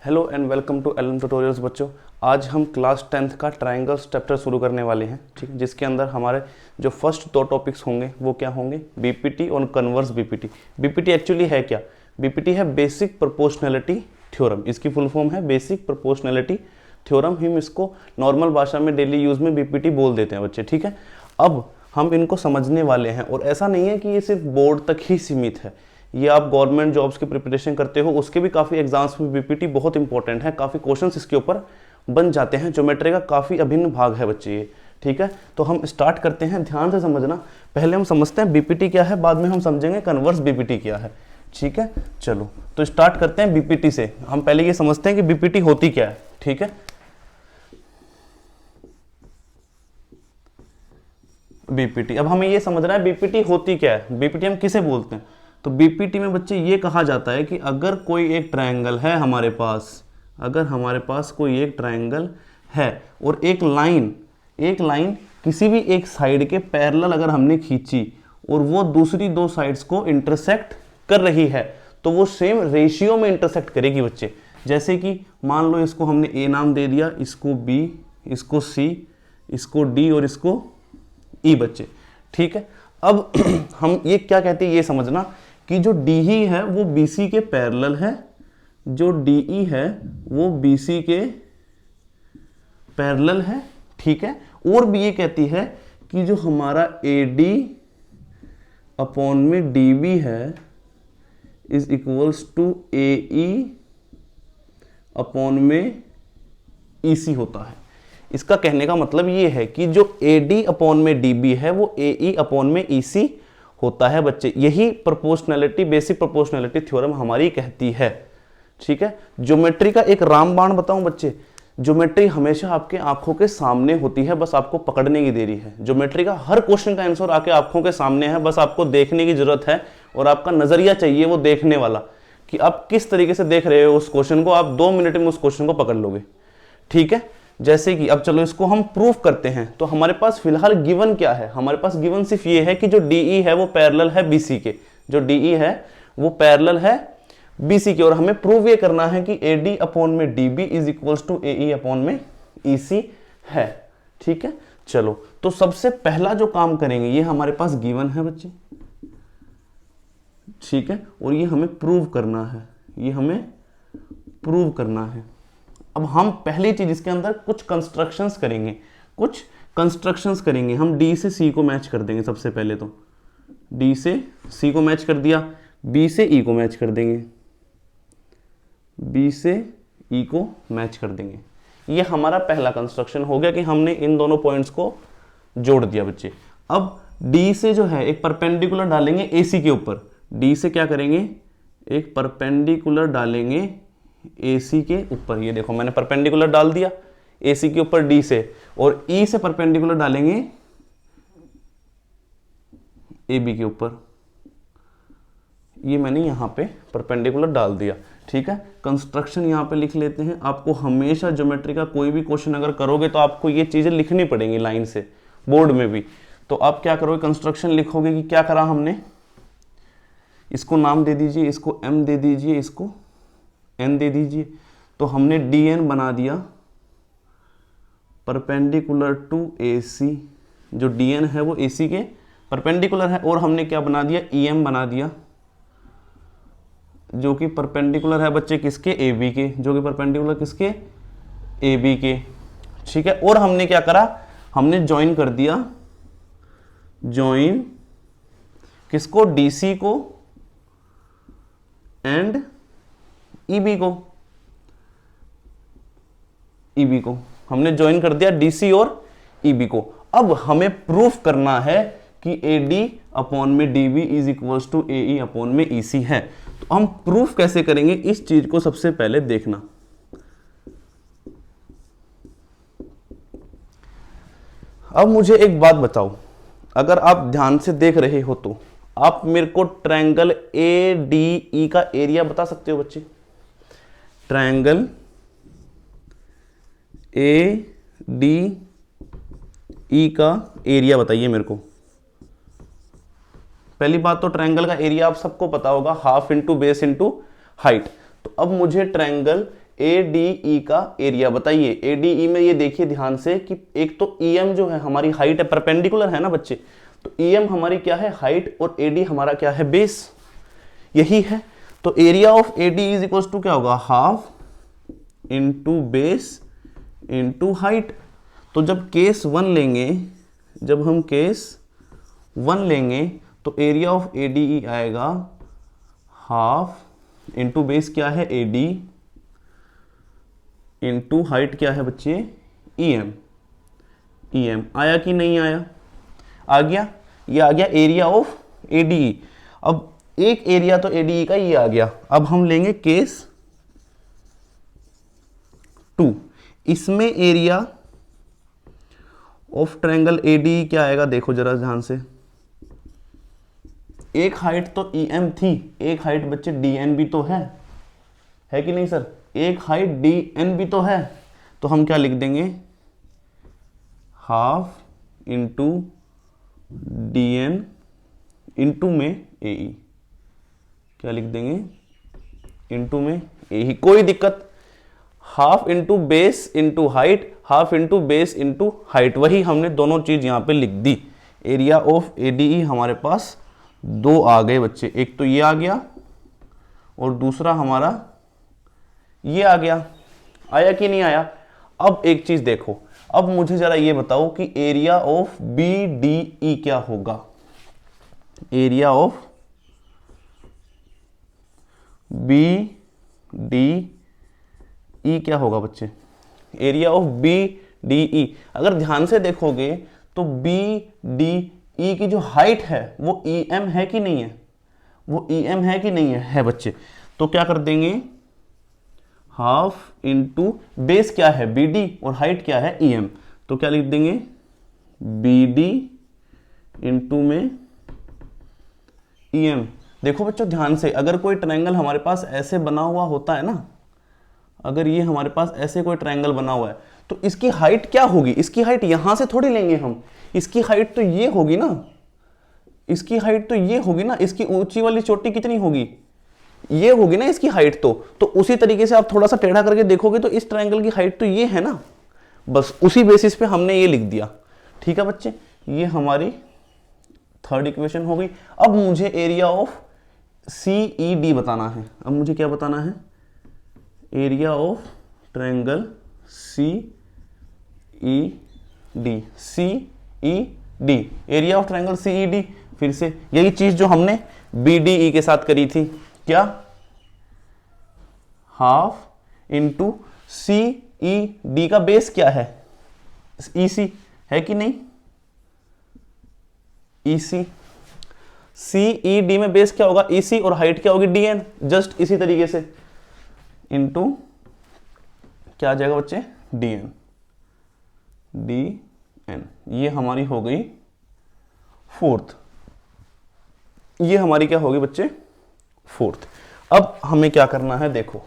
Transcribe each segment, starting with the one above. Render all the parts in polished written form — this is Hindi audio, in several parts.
Hello and welcome to LM tutorials बच्चों। आज हम क्लास 10th का ट्रायंगल्स चैप्टर शुरू करने वाले हैं, ठीक है, जिसके अंदर हमारे जो फर्स्ट दो टॉपिक्स होंगे वो क्या होंगे, बीपीटी और कन्वर्स बीपीटी। बीपीटी एक्चुअली है क्या? बीपीटी है बेसिक प्रोपोर्शनैलिटी थ्योरम, इसकी फुल फॉर्म है बेसिक प्रोपोर्शनैलिटी थ्योरम। हम इसको नॉर्मल भाषा में डेली यूज में बीपीटी बोल देते हैं बच्चे, ठीक है। अब हम इनको समझने वाले हैं और ऐसा नहीं है कि ये सिर्फ बोर्ड तक ही सीमित है, ये आप गवर्नमेंट जॉब्स की प्रिपरेशन करते हो उसके भी काफ़ी एग्जाम्स में बीपीटी बहुत इंपॉर्टेंट है, काफ़ी क्वेश्चंस इसके ऊपर बन जाते हैं। ज्योमेट्री का काफ़ी अभिन्न भाग है बच्चे ये, ठीक है। तो हम स्टार्ट करते हैं, ध्यान से समझना। पहले हम समझते हैं बीपीटी क्या है, बाद में हम समझेंगे कन्वर्स बीपीटी क्या है, ठीक है। चलो तो स्टार्ट करते हैं बीपीटी से। हम पहले ये समझते हैं कि बीपीटी होती क्या है, ठीक है। बीपीटी, अब हमें ये समझना है बीपीटी होती क्या है, बीपीटी हम किसे बोलते हैं। तो बीपीटी में बच्चे ये कहा जाता है कि अगर कोई एक ट्रायंगल है हमारे पास, अगर हमारे पास कोई एक ट्रायंगल है और एक लाइन किसी भी एक साइड के पैरेलल अगर हमने खींची और वो दूसरी दो साइड्स को इंटरसेक्ट कर रही है तो वो सेम रेशियो में इंटरसेक्ट करेगी बच्चे। जैसे कि मान लो इसको हमने ए नाम दे दिया, इसको बी, इसको सी, इसको डी और इसको ई बच्चे, ठीक है। अब हम ये क्या कहते हैं ये समझना कि जो डी ई है वो बीसी के पैरेलल है, जो डी ई है वो बीसी के पैरेलल है, ठीक है। और भी ये कहती है कि जो हमारा ए डी अपॉन में डी बी है is equals to A E upon में ई सी होता है। इसका कहने का मतलब ये है कि जो ए डी अपॉन में डी बी है वो ए ई अपॉन में ई सी होता है बच्चे। यही प्रोपोर्शनैलिटी, बेसिक प्रोपोर्शनैलिटी थ्योरम हमारी कहती है, ठीक है। ज्योमेट्री का एक रामबाण बताऊं बच्चे, ज्योमेट्री हमेशा आपके आंखों के सामने होती है, बस आपको पकड़ने की देरी है। ज्योमेट्री का हर क्वेश्चन का आंसर आके आंखों के सामने है, बस आपको देखने की जरूरत है और आपका नजरिया चाहिए वो देखने वाला, कि आप किस तरीके से देख रहे हो उस क्वेश्चन को। आप 2 मिनट में उस क्वेश्चन को पकड़ लोगे, ठीक है। जैसे कि अब चलो इसको हम प्रूफ करते हैं। तो हमारे पास फिलहाल गिवन क्या है, हमारे पास गिवन सिर्फ ये है कि जो डीई है वो पैरेलल है बीसी के, जो डीई है वो पैरेलल है बीसी के, और हमें प्रूव ये करना है कि ए डी अपॉन में D B is equals to A E upon में ई सी है, ठीक है। चलो तो सबसे पहला जो काम करेंगे, ये हमारे पास गिवन है बच्चे, ठीक है, और ये हमें प्रूव करना है, ये हमें प्रूव करना है। अब हम पहली चीज इसके अंदर कुछ कंस्ट्रक्शंस करेंगे, हम डी से सी को मैच कर देंगे। सबसे पहले तो डी से सी को मैच कर दिया, बी से ई को मैच कर देंगे, बी से ई को मैच कर देंगे। ये हमारा पहला कंस्ट्रक्शन हो गया कि हमने इन दोनों पॉइंट्स को जोड़ दिया बच्चे। अब डी से जो है एक परपेंडिकुलर डालेंगे ए सी के ऊपर, डी से क्या करेंगे, एक परपेंडिकुलर डालेंगे ए सी के ऊपर। ये देखो मैंने परपेंडिकुलर डाल दिया ए सी के ऊपर डी से, और ई से परपेंडिकुलर डालेंगे ए बी के ऊपर। ये मैंने यहां पे परपेंडिकुलर डाल दिया, ठीक है। कंस्ट्रक्शन यहां पे लिख लेते हैं। आपको हमेशा ज्योमेट्री का कोई भी क्वेश्चन अगर करोगे तो आपको ये चीजें लिखनी पड़ेंगी लाइन से, बोर्ड में भी। तो आप क्या करोगे, कंस्ट्रक्शन लिखोगे कि क्या करा हमने, इसको नाम दे दीजिए, इसको एम दे दीजिए, इसको एन दे दीजिए। तो हमने डी एन बना दिया परपेंडिकुलर टू ए सी, जो डी एन है वो ए सी के परपेंडिकुलर है, और हमने क्या बना दिया, ई एम बना दिया, जो कि परपेंडिकुलर है बच्चे किसके, ए बी के, जो कि परपेंडिकुलर किसके, ए बी के, ठीक है। और हमने क्या करा, हमने ज्वाइन कर दिया, ज्वाइन किसको, डी सी को एंड ईबी को, ईबी को हमने ज्वाइन कर दिया डीसी और ईबी को। अब हमें प्रूफ करना है कि ए डी अपॉन में D B is equals to A E upon में ई सी है। तो हम प्रूफ कैसे करेंगे, इस चीज को सबसे पहले देखना। अब मुझे एक बात बताओ, अगर आप ध्यान से देख रहे हो तो आप मेरे को ट्रायंगल ए डी ई का एरिया बता सकते हो बच्चे। ट्रायंगल ए डी ई का एरिया बताइए मेरे को। पहली बात तो ट्रायंगल का एरिया आप सबको पता होगा, half into base into height. तो अब मुझे ट्रायंगल ADE का एरिया बताइए। ADE में ये देखिए ध्यान से कि एक तो EM जो है हमारी हाइट है, परपेंडिकुलर है ना बच्चे, तो EM हमारी क्या है, हाइट, और AD हमारा क्या है, बेस, यही है। तो area of AD is equal to क्या होगा, half into base into height. तो जब केस 1 लेंगे, जब हम केस 1 लेंगे तो एरिया ऑफ ADE आएगा हाफ इंटू बेस क्या है, AD, इंटू हाइट क्या है बच्चे, EM आया कि नहीं आया, आ गया, ये आ गया एरिया ऑफ ADE। अब एक एरिया तो ADE का ये आ गया। अब हम लेंगे केस 2, इसमें एरिया ऑफ ट्रायंगल ADE क्या आएगा, देखो जरा ध्यान से। एक हाइट तो EM थी, एक हाइट बच्चे DN भी तो है कि नहीं सर, एक हाइट DN भी तो है। तो हम क्या लिख देंगे, हाफ इंटू DN इंटू में AE, क्या लिख देंगे, इंटू में AE, कोई दिक्कत। Half into base into height, half into base into height, वही हमने दोनों चीज यहां पे लिख दी। एरिया ऑफ ADE हमारे पास 2 आ गए बच्चे, एक तो ये आ गया और दूसरा हमारा ये आ गया। आया कि नहीं आया। अब एक चीज देखो, अब मुझे जरा ये बताओ कि एरिया ऑफ BDE क्या होगा, एरिया ऑफ BDE क्या होगा बच्चे, एरिया ऑफ BDE अगर ध्यान से देखोगे तो BDE की जो हाइट है वो EM है कि नहीं है, वो EM है कि नहीं है बच्चे। तो क्या कर देंगे, हाफ इंटू बेस क्या है BD और हाइट क्या है EM, तो क्या लिख देंगे, BD इंटू में EM। देखो बच्चों ध्यान से, अगर कोई ट्रायंगल हमारे पास ऐसे बना हुआ होता है ना, अगर ये हमारे पास ऐसे कोई ट्रायंगल बना हुआ है तो इसकी हाइट क्या होगी, इसकी हाइट यहां से थोड़ी लेंगे हम, इसकी हाइट तो ये होगी ना, इसकी हाइट तो ये होगी ना, इसकी ऊंची वाली चोटी कितनी होगी, ये होगी ना इसकी हाइट। तो उसी तरीके से आप थोड़ा सा टेढ़ा करके देखोगे तो इस ट्रायंगल की हाइट तो ये है ना, बस उसी बेसिस पे हमने ये लिख दिया। ठीक है बच्चे, ये हमारी थर्ड इक्वेशन हो गई। अब मुझे एरिया ऑफ CED बताना है। अब मुझे क्या बताना है, area of triangle CED, area of triangle CED। फिर से यही चीज जो हमने BDE के साथ करी थी, क्या, हाफ इंटू CED का बेस क्या है, EC है कि नहीं, EC, CED में बेस क्या होगा EC और हाइट क्या होगी DN, जस्ट इसी तरीके से इंटू क्या आ जाएगा बच्चे, DN। ये हमारी हो गई फोर्थ, ये हमारी क्या होगी बच्चे, फोर्थ। अब हमें क्या करना है, देखो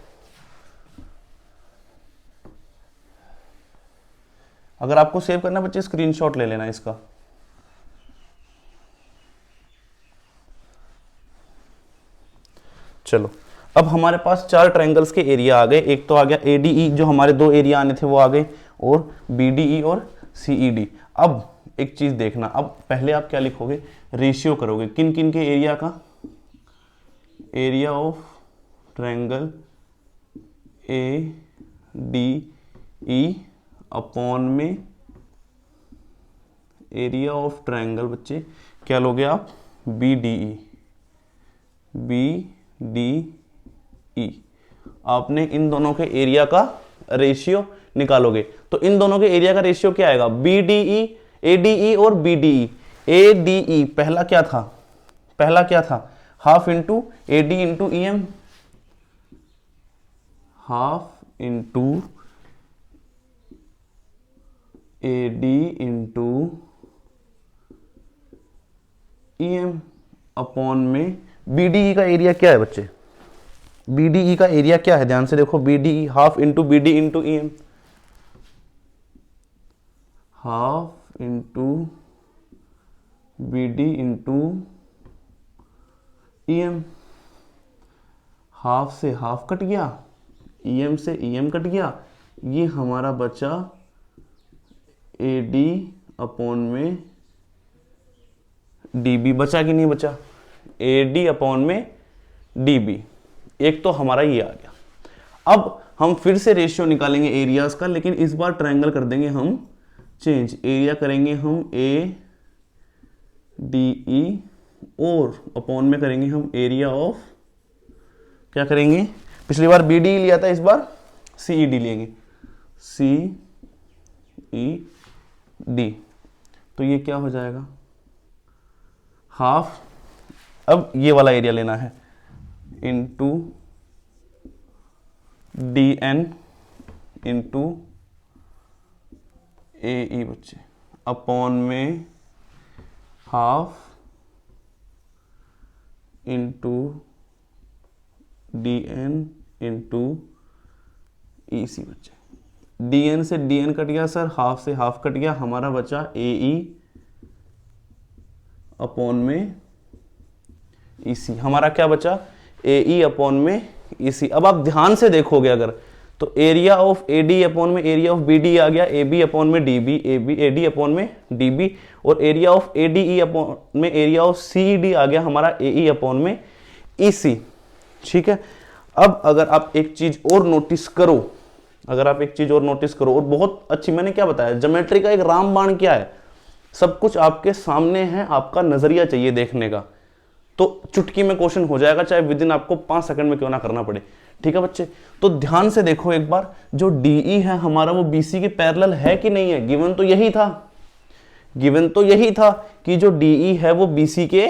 अगर आपको सेव करना है बच्चे स्क्रीनशॉट ले लेना इसका। चलो अब हमारे पास 4 ट्रायंगल्स के एरिया आ गए, एक तो आ गया ADE जो हमारे 2 एरिया आने थे वो आ गए, और BDE और CED। अब एक चीज देखना, अब पहले आप क्या लिखोगे, रेशियो करोगे किन किन के एरिया का, area of triangle ADE upon में एरिया ऑफ ट्रायंगल बच्चे क्या लोगे आप, BDE। आपने इन दोनों के एरिया का रेशियो निकालोगे, तो इन दोनों के एरिया का रेशियो क्या आएगा, BDE, ADE और BDE। ADE पहला क्या था, पहला क्या था, half into AD into EM, half into AD into EM upon में BDE का एरिया क्या है बच्चे, BDE का एरिया क्या है, ध्यान से देखो, BDE half into BD into EM, half into BD into EM, half से हाफ कट गया, EM से EM कट गया, ये हमारा बचा AD अपॉन में DB। बचा कि नहीं बचा? AD अपॉन में DB। एक तो हमारा ये आ गया। अब हम फिर से रेशियो निकालेंगे एरियाज का, लेकिन इस बार ट्रायंगल कर देंगे हम चेंज। एरिया करेंगे हम ADE और अपॉन में करेंगे हम एरिया ऑफ, क्या करेंगे? पिछली बार BDE लिया था, इस बार CED लेंगे, CED। तो ये क्या हो जाएगा? हाफ। अब ये वाला एरिया लेना है इंटू DN इंटू AE बच्चे, अपॉन में half into DN into EC बच्चे। DN से DN कट गया सर, हाफ से हाफ कट गया, हमारा बचा AE अपॉन में EC। हमारा क्या बचा? AE अपॉन में EC। अब आप ध्यान से देखोगे अगर तो एरिया ऑफ AD अपॉन में एरिया ऑफ BD आ गया, AB अपॉन में DB, AD अपॉन में DB, और एरिया ऑफ ADE अपॉन में एरिया ऑफ CED आ गया हमारा AE अपॉन में EC। ठीक है। अब अगर आप एक चीज और नोटिस करो, और बहुत अच्छी, मैंने क्या बताया, ज्योमेट्री का एक रामबाण क्या है, सब कुछ आपके सामने है, आपका नजरिया चाहिए देखने का, तो चुटकी में क्वेश्चन हो जाएगा, चाहे विद इन आपको 5 सेकंड में क्यों ना करना पड़े। ठीक है बच्चे, तो ध्यान से देखो एक बार, जो DE है हमारा वो BC के पैरेलल है कि नहीं है? गिवन तो यही था कि जो DE है वो BC के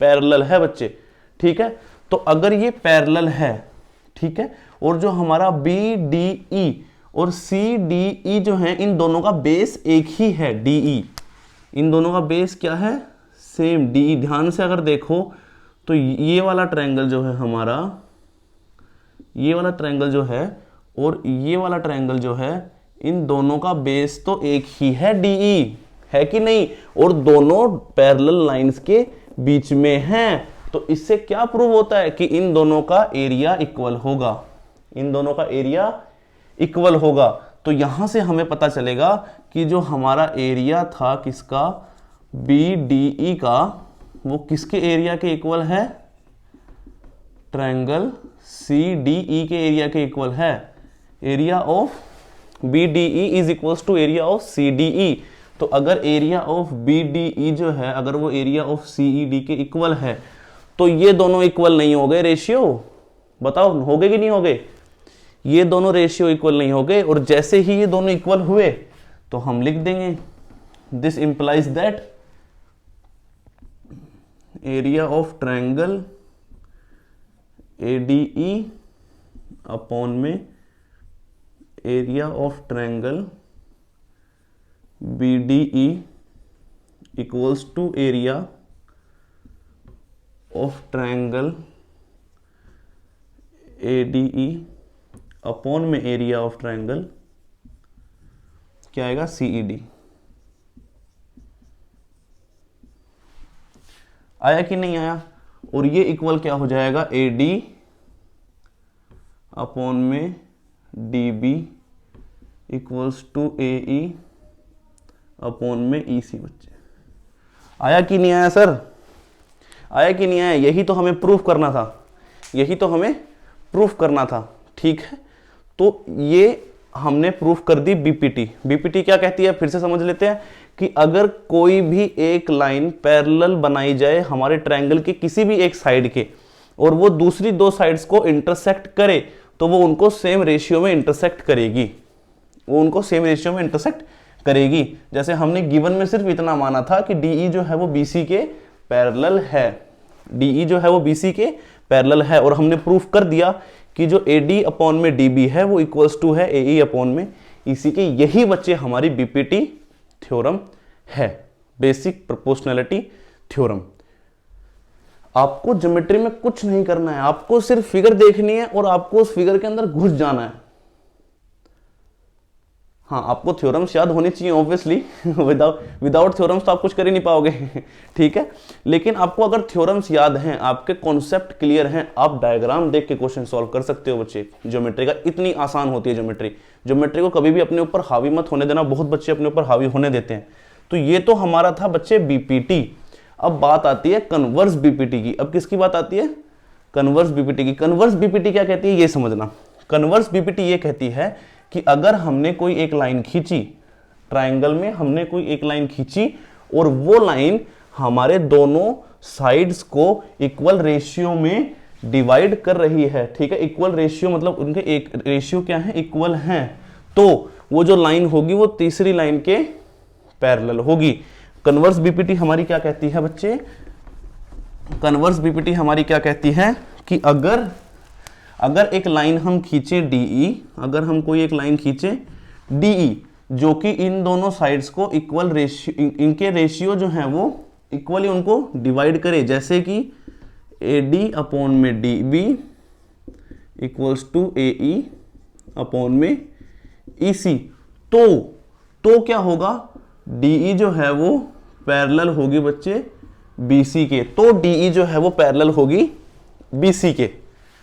पैरेलल है बच्चे। ठीक है, तो अगर ये पैरेलल है, ठीक है, और जो हमारा BDE और CDE जो है, इन दोनों का बेस एक ही है, DE, इन दोनों का बेस क्या है? Same, DE। ध्यान से अगर देखो तो ये वाला ट्रायंगल जो है हमारा, ये वाला ट्रायंगल जो है और ये वाला ट्रायंगल जो है, इन दोनों का बेस तो एक ही है, DE, है कि नहीं? और दोनों पैरेलल लाइंस के बीच में हैं। तो इससे क्या प्रूव होता है कि इन दोनों का एरिया इक्वल होगा। तो यहां से हमें पता चलेगा कि जो हमारा एरिया था किसका, BDE का, वो किसके एरिया के इक्वल है? ट्रायंगल CDE के एरिया के इक्वल है। Area of BDE is equals to area of CDE। तो अगर एरिया ऑफ BDE जो है, अगर वो एरिया ऑफ CED के इक्वल है, तो ये दोनों इक्वल नहीं हो गए रेशियो? बताओ, हो गए कि नहीं हो गए? ये दोनों रेशियो इक्वल नहीं हो गए, और जैसे ही ये दोनों इक्वल हुए तो हम लिख देंगे this implies that area of triangle ADE upon में area of triangle BDE equals to area of triangle ADE upon में एरिया ऑफ ट्रायंगल क्या आएगा? CED। आया कि नहीं आया? और ये इक्वल क्या हो जाएगा? AD अपॉन में DB equals to AE upon में EC। बच्चे आया कि नहीं आया सर? आया कि नहीं आया? यही तो हमें प्रूफ करना था, ठीक है। तो ये हमने प्रूफ कर दी BPT क्या कहती है, फिर से समझ लेते हैं कि अगर कोई भी एक लाइन पैरेलल बनाई जाए हमारे ट्रायंगल के किसी भी एक साइड के, और वो दूसरी दो साइड्स को इंटरसेक्ट करे, तो वो उनको सेम रेशियो में इंटरसेक्ट करेगी। जैसे हमने गिवन में सिर्फ इतना माना था कि DE जो है वो BC के पैरेलल है, और हमने प्रूफ कर दिया कि जो AD अपॉन में DB है वो इक्वल्स टू है AE अपॉन में EC के। यही बच्चे हमारी BPT थ्योरम है, बेसिक प्रोपोर्शनैलिटी थ्योरम। आपको ज्योमेट्री में कुछ नहीं करना है, आपको सिर्फ फिगर देखनी है और आपको उस फिगर के अंदर घुस जाना है। हाँ, आपको थ्योरम्स याद होनी चाहिए ऑब्वियसली, विदाउट थ्योरम्स तो आप कुछ कर ही नहीं पाओगे ठीक है। लेकिन आपको अगर थ्योरम्स याद हैं, आपके कॉन्सेप्ट क्लियर हैं, आप डायग्राम देख के क्वेश्चन सॉल्व कर सकते हो बच्चे। ज्योमेट्री का इतनी आसान होती है ज्योमेट्री। ज्योमेट्री को कभी भी अपने ऊपर हावी मत होने देना, बहुत बच्चे अपने ऊपर हावी होने देते हैं। तो ये तो हमारा था बच्चे बीपीटी। अब बात आती है कन्वर्स बीपीटी की। अब किसकी बात आती है? कन्वर्स बीपीटी की। कन्वर्स बीपीटी क्या कहती है ये समझना। कन्वर्स बीपीटी ये कहती है कि अगर हमने कोई एक लाइन खींची, ट्रायंगल में हमने कोई एक लाइन खींची और वो लाइन हमारे दोनों साइड्स को इक्वल रेशियो में डिवाइड कर रही है, ठीक है। इक्वल रेशियो मतलब उनके एक रेशियो क्या है? इक्वल हैं। तो वो जो लाइन होगी वो तीसरी लाइन के पैरेलल होगी। कन्वर्स बीपीटी हमारी क्या कहती है बच्चे? कन्वर्स बीपीटी हमारी क्या कहती है कि अगर एक लाइन हम खींचे DE, अगर हम कोई एक लाइन खींचे DE जो कि इन दोनों साइड्स को इक्वल रेशियो, इनके रेशियो जो है वो इक्वली उनको डिवाइड करे, जैसे कि AD अपॉन में DB equals to AE upon में EC, तो क्या होगा? DE जो है वो पैरेलल होगी बच्चे BC के। तो DE जो है वो पैरेलल होगी BC के।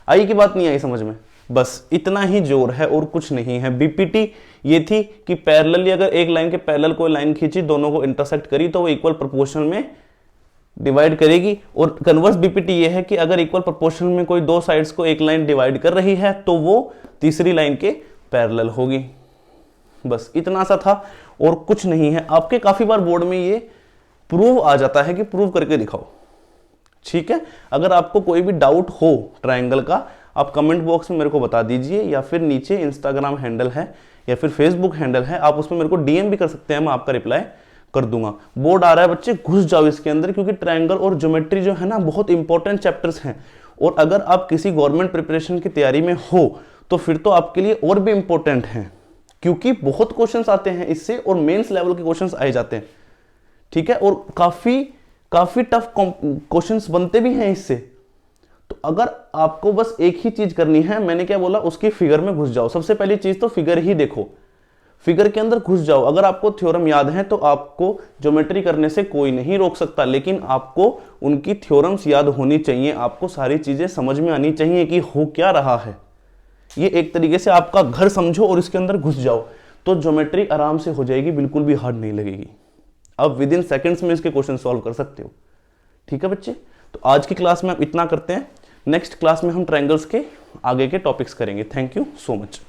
आई की बात नहीं आई समझ में? बस इतना ही जोर है और कुछ नहीं है। बीपीटी ये थी कि पैरेलली अगर एक लाइन के पैरेलल कोई लाइन खींची, दोनों को इंटरसेक्ट करी तो वो इक्वल प्रोपोर्शन में डिवाइड करेगी। और कन्वर्स बीपीटी ये है कि अगर इक्वल प्रोपोर्शन में कोई दो साइड्स को एक लाइन डिवाइड कर रही है तो वो तीसरी लाइन के पैरेलल होगी। बस इतना सा था और कुछ नहीं है। आपके काफी बार बोर्ड में ये प्रूव आ जाता है कि प्रूव करके दिखाओ, ठीक है। अगर आपको कोई भी डाउट हो ट्रायंगल का, आप कमेंट बॉक्स में मेरे को बता दीजिए, या फिर नीचे इंस्टाग्राम हैंडल है या फिर फेसबुक हैंडल है, आप उसमें मेरे को DM भी कर सकते हैं, मैं आपका रिप्लाई कर दूंगा। बोर्ड आ रहा है बच्चे, घुस जाओ इसके अंदर, क्योंकि ट्रायंगल और ज्योमेट्री जो है ना बहुत इंपॉर्टेंट चैप्टर्स हैं। और अगर आप किसी गवर्नमेंट प्रिपरेशन की तैयारी में हो तो फिर तो आपके लिए और भी इंपॉर्टेंट हैं, क्योंकि बहुत क्वेश्चंस आते हैं इससे और मेंस लेवल के क्वेश्चंस आए जाते हैं, ठीक है। और काफी टफ क्वेश्चंस बनते भी हैं इससे। तो अगर आपको बस एक ही चीज करनी है, मैंने क्या बोला, उसकी फिगर में घुस जाओ। सबसे पहली चीज तो फिगर ही देखो, फिगर के अंदर घुस जाओ। अगर आपको थ्योरम याद है तो आपको ज्योमेट्री करने से कोई नहीं रोक सकता, लेकिन आपको उनकी थ्योरम्स याद होनी चाहिए, आपको सारी चीजें समझ में आनी चाहिए कि हो क्या रहा है। ये एक तरीके से आपका घर समझो और इसके अंदर घुस जाओ, तो ज्योमेट्री आराम से हो जाएगी, बिल्कुल भी हार्ड नहीं लगेगी। अब विद इन सेकेंड्स में इसके क्वेश्चन सॉल्व कर सकते हो, ठीक है बच्चे। तो आज की क्लास में आप इतना करते हैं, नेक्स्ट क्लास में हम ट्रायंगल्स के आगे के टॉपिक्स करेंगे। Thank you so much.